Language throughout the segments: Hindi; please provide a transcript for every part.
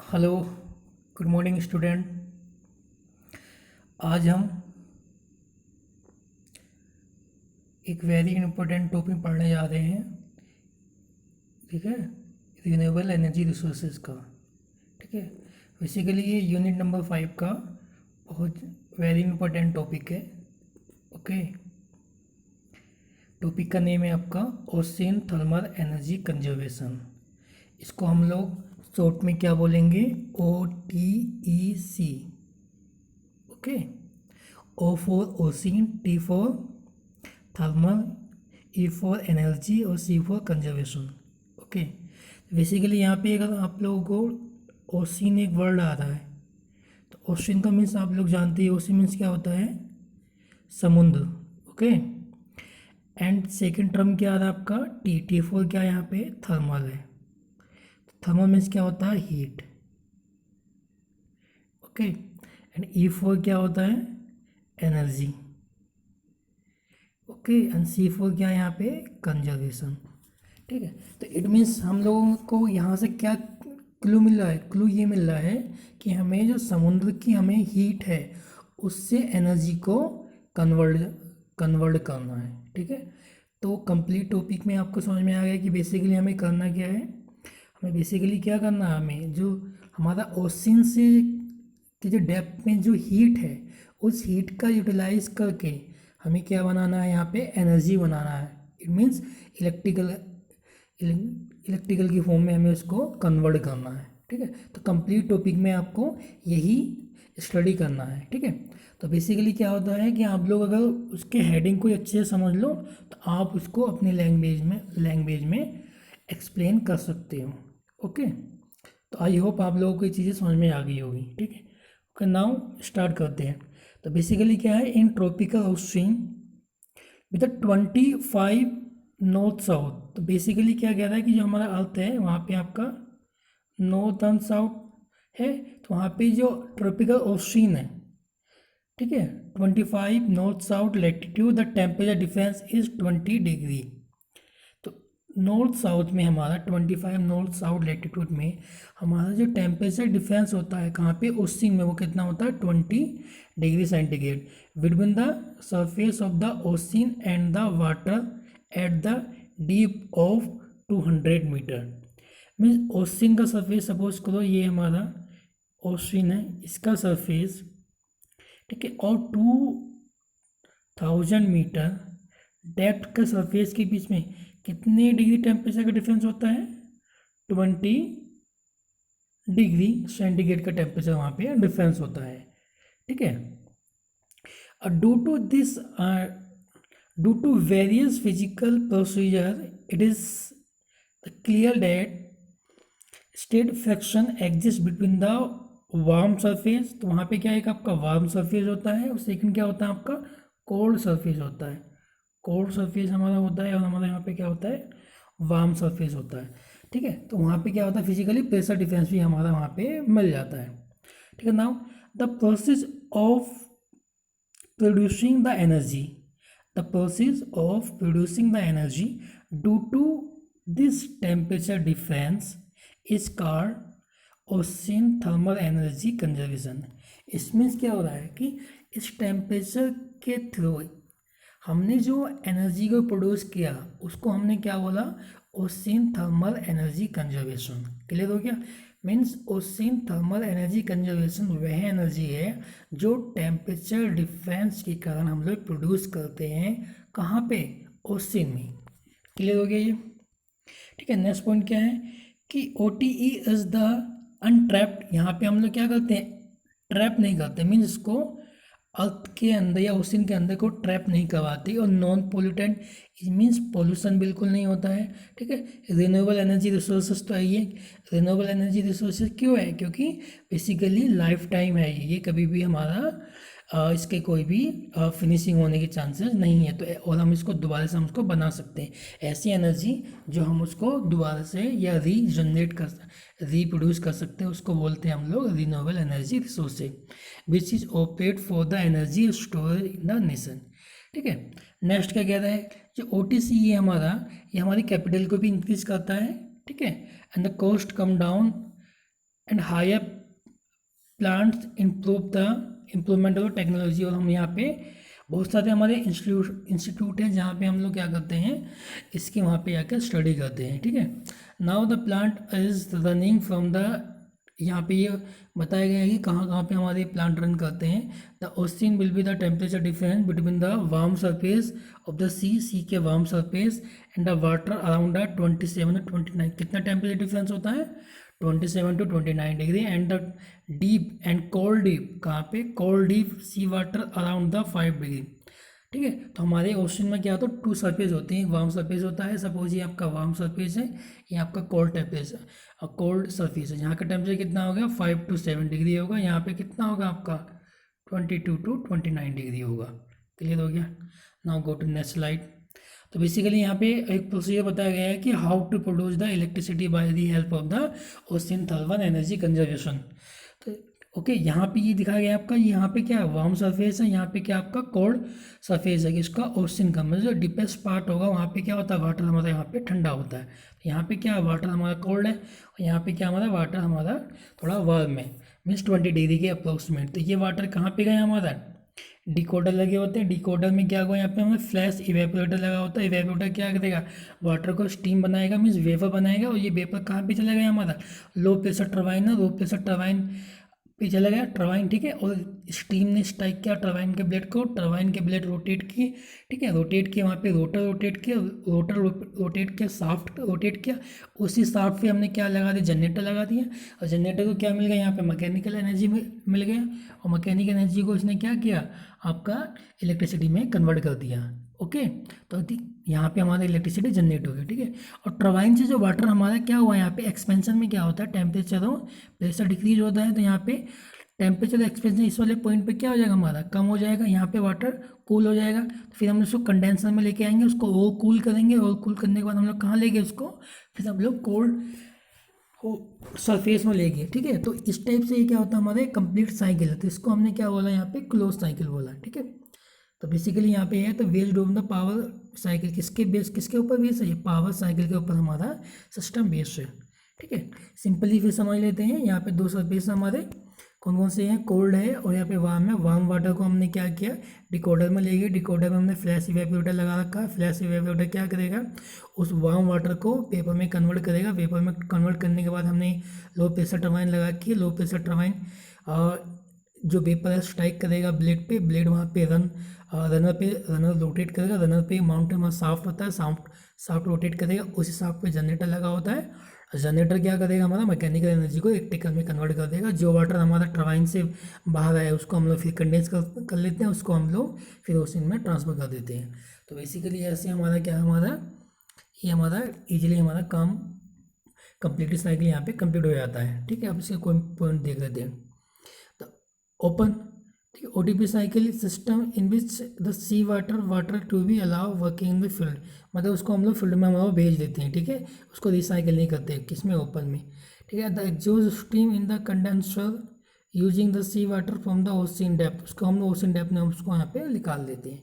Hello, good morning student. आज हम एक वेरी इंपॉर्टेंट टॉपिक पढ़ने जा रहे हैं। ठीक है, रिन्यूएबल एनर्जी रिसोर्सेज का। ठीक है, बेसिकली ये यूनिट नंबर 5 का बहुत वेरी इंपॉर्टेंट टॉपिक है। ओके, टॉपिक का नेम है आपका ओशियन थर्मल एनर्जी कंजर्वेशन। इसको हम लोग शॉर्ट में क्या बोलेंगे, OTEC। Okay, O for ocean, T for thermal, E for energy और C for conservation. Okay, basically यहाँ पे अगर आप लोगों को ओशियन एक वर्ड आ रहा है तो ओशियन का मीन्स आप लोग जानते हैं। ओशियन मीन्स क्या होता है, समुद्र। ओके, एंड सेकंड टर्म क्या आ रहा है आपका, टी फॉर क्या यहाँ पे थर्मल है। थर्मल मीन्स क्या होता है, heat. Okay, and E for क्या होता है, energy. Okay, and C for क्या यहाँ पे, कंजर्वेशन। ठीक है, तो इट मीन्स हम लोगों को यहाँ से क्या क्लू मिल रहा है, क्लू ये मिल रहा है कि हमें जो समुद्र की हमें हीट है उससे एनर्जी को कन्वर्ट कन्वर्ट करना है। ठीक है, तो कंप्लीट टॉपिक में आपको समझ में आ गया कि बेसिकली हमें करना क्या है। हमें बेसिकली क्या करना है, हमें जो हमारा ओशियन से कि जो डेप्थ में जो हीट है उस हीट का यूटिलाइज करके हमें क्या बनाना है, यहाँ पे एनर्जी बनाना है। इट मीन्स इलेक्ट्रिकल इलेक्ट्रिकल की फॉर्म में हमें उसको कन्वर्ट करना है। ठीक है, तो कंप्लीट टॉपिक में आपको यही स्टडी करना है। ठीक है, तो बेसिकली क्या होता है कि आप लोग अगर उसके हेडिंग को अच्छे से समझ लो तो आप उसको अपनी लैंग्वेज में एक्सप्लेन कर सकते हो। ओके, तो आई होप आप लोगों को ये चीज़ें समझ में आ गई होगी। ठीक है, ओके, नाउ स्टार्ट करते हैं। तो बेसिकली क्या है, in tropical ocean with 25 north south. तो बेसिकली क्या कह रहा है कि जो हमारा अर्थ है वहाँ पे आपका नॉर्थ एंड साउथ है, तो वहाँ पे जो ट्रॉपिकल ओशियन है, ठीक है, 25 north south latitude the temperature difference is 20 degree. तो नॉर्थ साउथ में हमारा 25 नॉर्थ साउथ लैटिट्यूड में हमारा जो टेम्परेचर डिफरेंस होता है कहाँ पे, ओशियन में, वो कितना होता है, 20 degree centigrade between the surface of the ocean and the water at the deep of 200 metre. Means ocean का सरफेस, सपोज करो ये हमारा ओशियन है, इसका सरफेस, ठीक है, और 2000 मीटर डेप्थ के सरफेस के बीच में कितने डिग्री टेम्परेचर का डिफरेंस होता है, 20 डिग्री सेंटीग्रेड का टेम्परेचर वहाँ पे डिफरेंस होता है। ठीक है, due to this due to various physical procedure it is clear that state fraction exist between the warm surface. तो वहाँ पे क्या है कि आपका वार्म सरफेस होता है और सेकंड क्या होता है आपका कोल्ड सरफेस होता है। कोल्ड सरफेस हमारा होता है और हमारा यहाँ पे क्या होता है, वार्म सरफेस होता है। ठीक है, तो वहाँ पे क्या होता है, फिजिकली प्रेशर डिफरेंस भी हमारा वहाँ पे मिल जाता है। ठीक है, now the process of producing the energy, the process of producing the energy due to this temperature difference is called ocean thermal energy conservation. इसमें क्या हो रहा है कि इस टेम्परेचर के थ्रू हमने जो एनर्जी को प्रोड्यूस किया उसको हमने क्या बोला, ocean thermal energy conservation. Clear हो गया, means ocean thermal energy conservation वह एनर्जी है जो टेम्परेचर डिफरेंस के कारण हम लोग प्रोड्यूस करते हैं, कहाँ पे, ओशियन में। क्लियर हो गया ये। ठीक है, नेक्स्ट पॉइंट क्या है कि OTE इज द अनट्रैप्ड। यहाँ पे हम लोग क्या करते हैं, ट्रैप नहीं करते, मीन्स इसको अर्थ के अंदर या ओशियन के अंदर को ट्रैप नहीं करवाती, और नॉन पोल्यूटेंट मीन्स पोल्यूशन बिल्कुल नहीं होता है। ठीक है, रिन्यूएबल एनर्जी रिसोर्सेज तो है ये। रिन्यूएबल एनर्जी रिसोर्सेज क्यों है, क्योंकि बेसिकली लाइफ टाइम है ये कभी भी हमारा इसके कोई भी फिनिशिंग होने के चांसेस नहीं है। तो और हम इसको दोबारा से हम उसको बना सकते हैं, ऐसी एनर्जी जो हम उसको दोबारा से या रीप्रोड्यूस कर सकते हैं, उसको बोलते हैं हम लोग renewable energy resources which is operate for the energy store in the nation. ठीक है, नेक्स्ट क्या कहता है, जो OTC ये हमारी कैपिटल को भी इंक्रीज करता है। ठीक है, and the cost come down and higher plants improvement of technology. और हम यहाँ पे बहुत सारे हमारे इंस्टीट्यूट हैं जहाँ पे हम लोग क्या करते हैं, इसकी वहाँ पे आकर स्टडी करते हैं। ठीक है, now the plant is running from the, यहाँ पे ये बताया गया है कि कहाँ कहाँ पे हमारे प्लांट रन करते हैं। The ocean will be the temperature difference between the warm surface of the sea के warm surface and the water around the 27 to 29। कितना टेम्परेचर डिफरेंस होता है, 27 to 29 degree. And the deep and cold deep, कहाँ पे, cold deep sea water around the 5 degree. ठीक है, तो हमारे ओशन में क्या होता है, 2 सरफेस होते हैं, वार्म सरफेस होता है, सपोज ये आपका वार्म सरफेस है, ये आपका कोल्ड टेम्परेच है और कोल्ड सरफेस है। यहाँ का टेम्परेचर कितना होगा, 5 to 7 डिग्री होगा। यहाँ पे कितना होगा आपका, 22 to 29 डिग्री होगा। क्लियर हो गया। Now go to next slide. तो बेसिकली यहाँ पे एक प्रोसीजर बताया गया है कि how to produce the electricity by the help of the ocean thermal energy conservation. तो ओके, यहाँ पे ये दिखाया गया आपका, यहाँ पे क्या वार्म सरफेस है, यहाँ पे क्या आपका कोल्ड सरफेस है, इसका ओशन का मतलब जो डीपेस्ट पार्ट होगा वहाँ पे क्या होता है, वाटर हमारा यहाँ पे ठंडा होता है। यहाँ पे क्या वाटर हमारा कोल्ड है और यहाँ पे क्या हमारा वाटर हमारा थोड़ा वार्म है, मीन्स 20 डिग्री के अप्रोक्सीमेट। तो ये वाटर कहाँ पे गया हमारा, डिकोडर लगे होते हैं, डिकोडर में क्या होगा, यहाँ पे हमें फ्लैश इवेपोरेटर लगा होता है। इवेपोरेटर क्या करेगा, वाटर को स्टीम बनाएगा, मीन्स वेपर बनाएगा। और ये वेपर कहाँ पे चला गया हमारा, लो प्रेशर टरबाइन है, लो प्रेशर टरबाइन पे चला गया टरबाइन। ठीक है, और स्टीम ने स्ट्राइक किया टरबाइन के ब्लेड को, टरबाइन के ब्लेड रोटेट किए। ठीक है, रोटेट किया, वहाँ पे रोटर रोटेट किया, रोटर रोटेट किया, साफ्ट रोटेट किया। उसी साफ्ट पे हमने क्या लगा दिया, जनरेटर लगा दिया। और जनरेटर को क्या मिल गया, यहाँ पे मैकेनिकल एनर्जी मिल गया। और मैकेनिकल एनर्जी को इसने क्या किया, आपका इलेक्ट्रिसिटी में कन्वर्ट कर दिया। ओके, तो यहाँ पे हमारा इलेक्ट्रिसिटी जनरेट हो गई। ठीक है, और टरबाइन से जो वाटर हमारा क्या हुआ, यहाँ पे एक्सपेंशन में क्या होता है, टेम्परेचर और प्रेशर डिक्रीज होता है। तो यहाँ पे टेम्परेचर एक्सपेंशन इस वाले पॉइंट पे क्या हो जाएगा, हमारा कम हो जाएगा, यहाँ पे वाटर कूल हो जाएगा। तो फिर हम उसको कंडेंसर में लेके आएंगे, उसको और कूल करेंगे, और कूल करने के बाद हम लोग कहाँ लेंगे उसको, फिर हम लोग कोल्ड सरफेस में ले गए। ठीक है, तो इस टाइप से ये क्या होता है, हमारे कंप्लीट साइकिल है। तो इसको हमने क्या बोला, यहाँ पे क्लोज साइकिल बोला। ठीक है, तो बेसिकली यहाँ पे है तो based on the power cycle, किसके ऊपर बेस है, ये पावर साइकिल के ऊपर हमारा सिस्टम बेस्ड है। ठीक है, सिंपली फिर समझ लेते हैं। यहाँ पे 2 सरफेस हमारे कौन कौन से हैं, कोल्ड है और यहाँ पे वार्म है। वार्म वाटर को हमने क्या किया, डिकोडर में ले गए, डिकोडर में हमने फ्लैश इवेपोरेटर लगा रखा है। फ्लैश इवेपोरेटर क्या करेगा, उस वार्म वाटर को पेपर में कन्वर्ट करेगा। पेपर में कन्वर्ट करने के बाद हमने लो प्रेशर टरबाइन लगा के, लो प्रेशर टरबाइन जो वेपर है स्ट्राइक करेगा ब्लेड पे, ब्लेड वहाँ पे रनर रोटेट करेगा। रनर पे माउंटेन वहाँ साफ्ट होता है, साफ्ट रोटेट करेगा। उसी साफ्ट पे जनरेटर लगा होता है। जनरेटर क्या करेगा, हमारा मैकेनिकल एनर्जी को इलेक्ट्रिकल में कन्वर्ट कर देगा। जो वाटर हमारा टरबाइन से बाहर आया उसको हम लोग फिर कंडेंस कर लेते हैं, उसको हम लोग फिर ओशन में ट्रांसफर कर देते हैं। तो बेसिकली ऐसे हमारा क्या, ये हमारा ईजिली हमारा काम कंप्लीट साइकिल यहाँ पे कंप्लीट हो जाता है। ठीक है, अब इसका कोई पॉइंट देख लेते हैं। तो ओपन, ठीक है, OTP cycle system in which the sea water to be allow working in the field, मतलब उसको हम लोग फील्ड में हमारा भेज देते हैं। ठीक है, उसको रिसाइकिल नहीं करते, किसमें, ओपन में। ठीक है, the exhaust stream in the condenser using the sea water from the ocean depth, उसको हम लोग ओशन डेप्थ में उसको यहाँ पे निकाल देते हैं।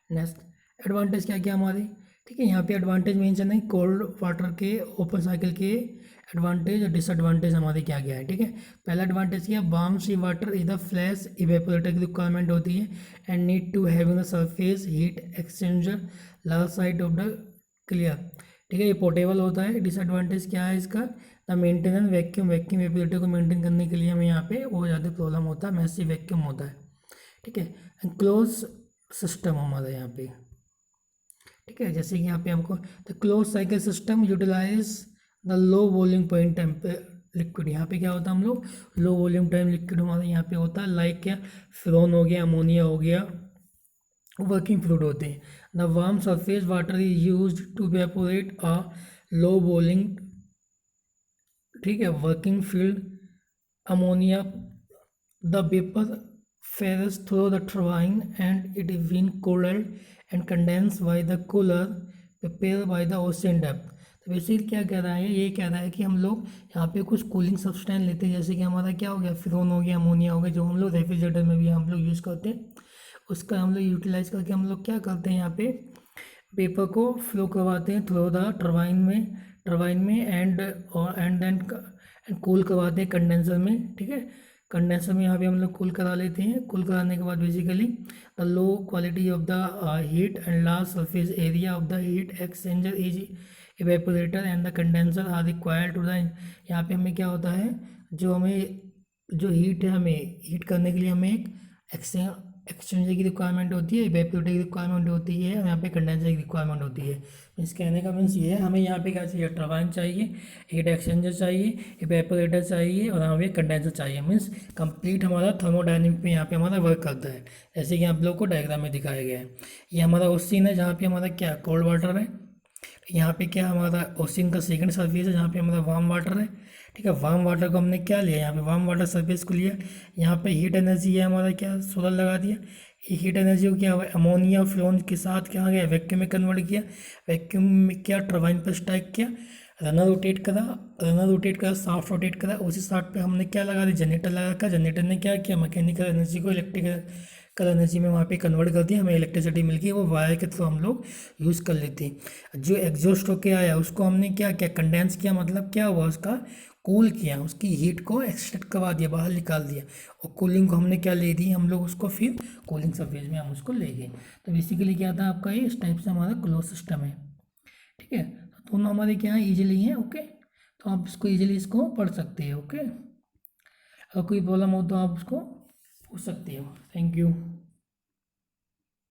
नेक्स्ट एडवांटेज क्या क्या हमारे, ठीक है, यहाँ पे एडवांटेज मेंशन है कोल्ड वाटर के ओपन साइकिल के एडवांटेज और डिसएडवांटेज हमारे क्या क्या है। ठीक है, पहला एडवांटेज क्या, वार्म सी वाटर इधर फ्लैश इवेपोरेटर की रिक्वायरमेंट होती है and need to having the surface heat exchanger large side of the clear. ठीक है, ये पोर्टेबल होता है। डिसएडवांटेज क्या है इसका, द मेंटेनेंस वैक्यूम इवेपोरेटर को मेंटेन करने के लिए हमें यहाँ पे बहुत ज़्यादा प्रॉब्लम होता है, मैसिव वैक्यूम होता है। ठीक है, एंड क्लोज सिस्टम हमारा यहाँ पे। ठीक है, जैसे कि यहाँ पे हमको the close cycle system utilise the low volume point liquid, यहाँ पे क्या होता है, हम लोग लो वॉल्यूम टाइम लिक्विड हमारे यहाँ पे होता है, लाइक क्या फ्लोन हो गया, अमोनिया हो गया, वर्किंग फ्लूइड होते हैं। The warm surface water is use to evaporate a low volume, ठीक है, working field ammonia, the vapour ferrous through the turbine and it is been cooled and condensed by the cooler prepared by the ocean depth। तो बेसिकली क्या कह रहा है, ये कह रहा है कि हम लोग यहाँ पे कुछ कूलिंग सब्सटेंस लेते हैं, जैसे कि हमारा क्या हो गया, फ्लोन हो गया, अमोनिया हो गया, जो हम लोग रेफ्रिजरेटर में भी हम लोग यूज़ करते हैं। उसका हम लोग यूटिलाइज करके हम लोग क्या करते हैं, यहाँ पे पेपर को फ्लो करवाते हैं थ्रू द टरबाइन में एंड एंड कूल करवाते हैं कंडेंसर में, ठीक है। कंडेंसर में यहाँ पे हम लोग कूल करा लेते हैं। कूल कराने के बाद basically the low quality of the heat and large surface area of the heat exchanger is evaporator and the condenser are required to the, यहाँ पे हमें क्या होता है, जो हमें जो हीट है, हमें हीट करने के लिए हमें एक एक्सचेंजर की रिक्वायरमेंट होती है, इवेपोरेटर की रिक्वायरमेंट होती है, और यहाँ पे कंडेंसर की रिक्वायरमेंट होती है। मीन्स कहने का मीन्स ये है, हमें यहाँ पे क्या चाहिए, टरबाइन चाहिए, हीट एक्सचेंजर चाहिए, इवेपोरेटर चाहिए, और हमें कंडेंसर चाहिए। मीन्स कंप्लीट हमारा थर्मोडायनेमिक में यहाँ पे हमारा वर्क करता है, जैसे कि आप लोग को डायग्राम में दिखाया गया है। ये हमारा उस सीन है जहाँ पे हमारा क्या कोल्ड वाटर है, यहाँ पे क्या हमारा ओशियन का सेकंड सरफेस है जहाँ पे हमारा वार्म वाटर है, ठीक है। वार्म वाटर को हमने क्या लिया, यहाँ पे वार्म वाटर सरफेस को लिया, यहाँ पे हीट एनर्जी है हमारा, क्या सोलर लगा दिया। ये हीट एनर्जी को क्या हुआ, अमोनिया फ्लोन के साथ क्या गया, वैक्यूम में कन्वर्ट किया, वैक्यूम में क्या टरबाइन पर स्ट्राइक किया, रनर रोटेट करा, साफ्ट रोटेट करा, उसी साफ्ट पे हमने क्या लगा दिया, जनरेटर लगा रखा। जनरेटर ने क्या किया, मैकेनिकल एनर्जी को इलेक्ट्रिकल एनर्जी में वहाँ पे कन्वर्ट कर दिया, हमें इलेक्ट्रिसिटी मिल गई, वो वायर के थ्रू हम लोग यूज़ कर लेते हैं। जो एग्जॉस्ट होके आया उसको हमने क्या किया, कंडेंस किया, मतलब क्या हुआ, उसका कूल किया, उसकी हीट को एक्सट्रैक्ट करवा दिया, बाहर निकाल दिया, और कूलिंग को हमने क्या ले दी, हम लोग उसको फिर कूलिंग सरफेस में हम उसको ले गए। तो बेसिकली क्या था आपका, ये इस टाइप से हमारा क्लोज सिस्टम है, ठीक है। तो दोनों हमारे क्या है, ईजिली हैं, ओके। तो आप इसको ईजिली इसको पढ़ सकते हैं, ओके। अगर कोई प्रॉब्लम हो तो आप उसको पूछ सकते हो। Thank you.